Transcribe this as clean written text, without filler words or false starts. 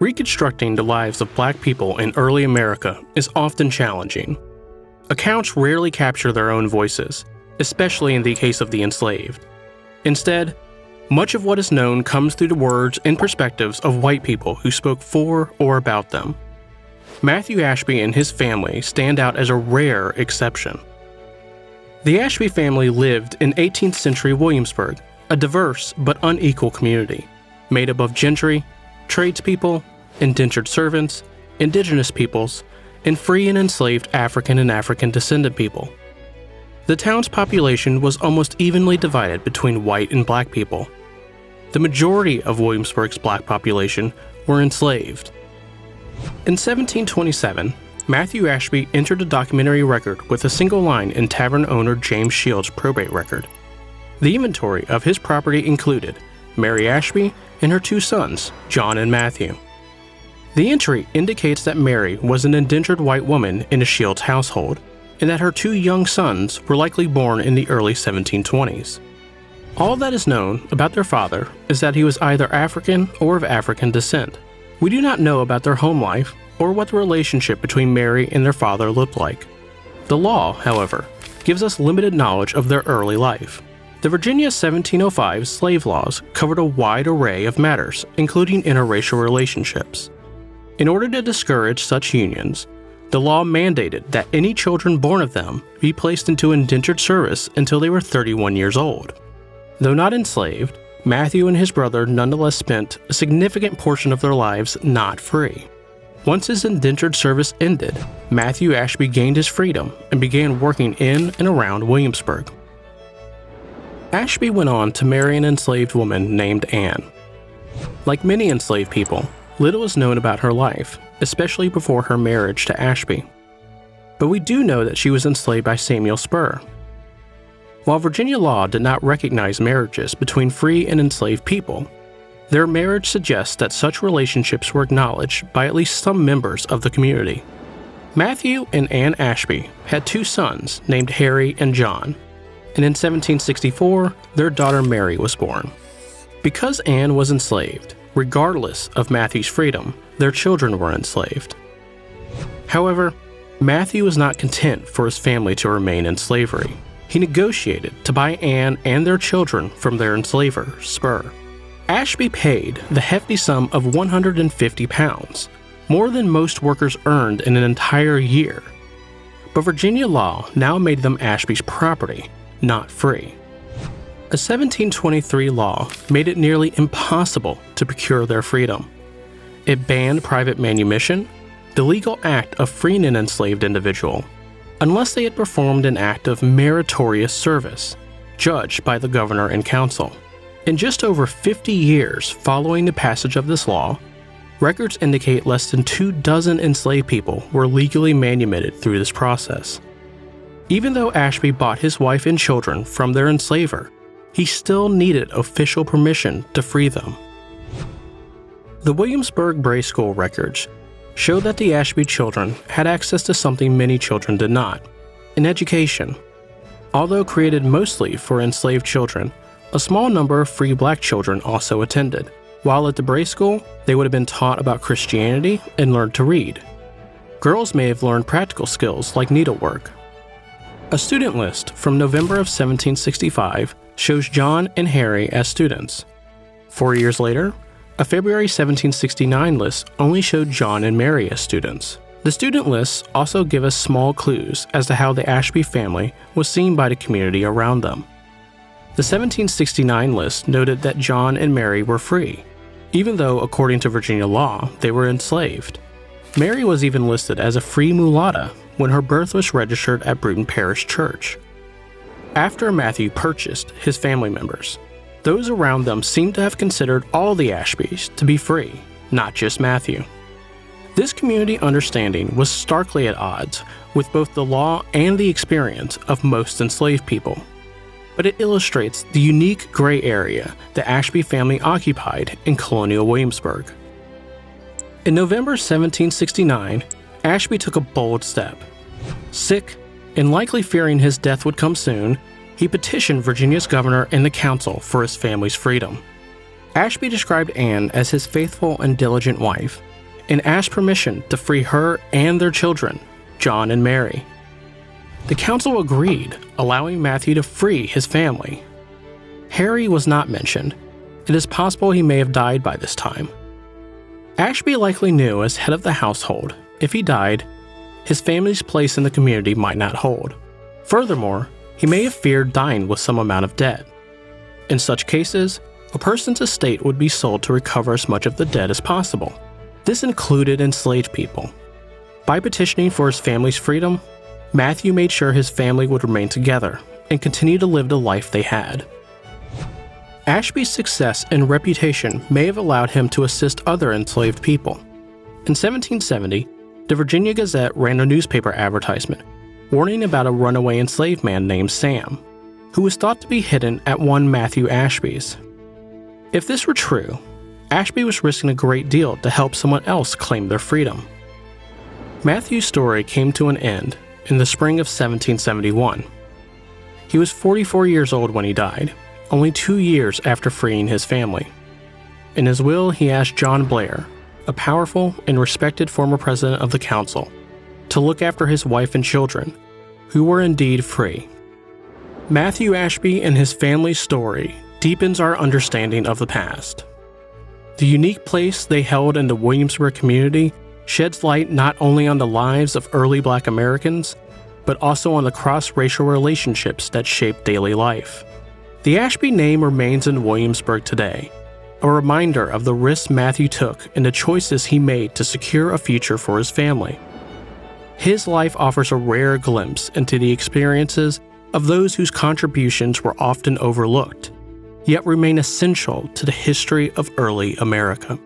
Reconstructing the lives of Black people in early America is often challenging. Accounts rarely capture their own voices, especially in the case of the enslaved. Instead, much of what is known comes through the words and perspectives of white people who spoke for or about them. Matthew Ashby and his family stand out as a rare exception. The Ashby family lived in 18th century Williamsburg, a diverse but unequal community, made up of gentry, tradespeople, indentured servants, indigenous peoples, and free and enslaved African and African descendant people. The town's population was almost evenly divided between white and Black people. The majority of Williamsburg's Black population were enslaved. In 1727, Matthew Ashby entered a documentary record with a single line in tavern owner James Shield's probate record. The inventory of his property included Mary Ashby and her two sons, John and Matthew. The entry indicates that Mary was an indentured white woman in a Shield's household, and that her two young sons were likely born in the early 1720s. All that is known about their father is that he was either African or of African descent. We do not know about their home life or what the relationship between Mary and their father looked like. The law, however, gives us limited knowledge of their early life. The Virginia 1705 slave laws covered a wide array of matters, including interracial relationships. In order to discourage such unions, the law mandated that any children born of them be placed into indentured service until they were 31 years old. Though not enslaved, Matthew and his brother nonetheless spent a significant portion of their lives not free. Once his indentured service ended, Matthew Ashby gained his freedom and began working in and around Williamsburg. Ashby went on to marry an enslaved woman named Anne. Like many enslaved people, little is known about her life, especially before her marriage to Ashby. But we do know that she was enslaved by Samuel Spur. While Virginia law did not recognize marriages between free and enslaved people, their marriage suggests that such relationships were acknowledged by at least some members of the community. Matthew and Anne Ashby had two sons named Harry and John, and in 1764, their daughter Mary was born. Because Anne was enslaved, regardless of Matthew's freedom, their children were enslaved. However, Matthew was not content for his family to remain in slavery. He negotiated to buy Anne and their children from their enslaver, Spur. Ashby paid the hefty sum of 150 pounds, more than most workers earned in an entire year. But Virginia law now made them Ashby's property, not free. A 1723 law made it nearly impossible to procure their freedom. It banned private manumission, the legal act of freeing an enslaved individual, unless they had performed an act of meritorious service, judged by the governor and council. In just over 50 years following the passage of this law, records indicate less than 24 enslaved people were legally manumitted through this process. Even though Ashby bought his wife and children from their enslaver, he still needed official permission to free them. The Williamsburg Bray School records show that the Ashby children had access to something many children did not: an education. Although created mostly for enslaved children, a small number of free Black children also attended. While at the Bray School, they would have been taught about Christianity and learned to read. Girls may have learned practical skills like needlework. A student list from November of 1765 shows John and Harry as students. 4 years later, a February 1769 list only showed John and Mary as students. The student lists also give us small clues as to how the Ashby family was seen by the community around them. The 1769 list noted that John and Mary were free, even though, according to Virginia law, they were enslaved. Mary was even listed as a free mulatta when her birth was registered at Bruton Parish Church. After Matthew purchased his family members, those around them seemed to have considered all the Ashbys to be free, not just Matthew. This community understanding was starkly at odds with both the law and the experience of most enslaved people. But it illustrates the unique gray area the Ashby family occupied in colonial Williamsburg. In November 1769, Ashby took a bold step. Sick, and likely fearing his death would come soon, he petitioned Virginia's governor and the council for his family's freedom. Ashby described Anne as his faithful and diligent wife, and asked permission to free her and their children, John and Mary. The council agreed, allowing Matthew to free his family. Harry was not mentioned. It is possible he may have died by this time. Ashby likely knew, as head of the household, if he died, his family's place in the community might not hold. Furthermore, he may have feared dying with some amount of debt. In such cases, a person's estate would be sold to recover as much of the debt as possible. This included enslaved people. By petitioning for his family's freedom, Matthew made sure his family would remain together and continue to live the life they had. Ashby's success and reputation may have allowed him to assist other enslaved people. In 1770, the Virginia Gazette ran a newspaper advertisement warning about a runaway enslaved man named Sam, who was thought to be hidden at one Matthew Ashby's. If this were true, Ashby was risking a great deal to help someone else claim their freedom. Matthew's story came to an end in the spring of 1771. He was 44 years old when he died, only 2 years after freeing his family. In his will, he asked John Blair, a powerful and respected former president of the council, to look after his wife and children, who were indeed free. Matthew Ashby and his family's story deepens our understanding of the past. The unique place they held in the Williamsburg community sheds light not only on the lives of early Black Americans, but also on the cross-racial relationships that shape daily life. The Ashby name remains in Williamsburg today, a reminder of the risks Matthew took and the choices he made to secure a future for his family. His life offers a rare glimpse into the experiences of those whose contributions were often overlooked, yet remain essential to the history of early America.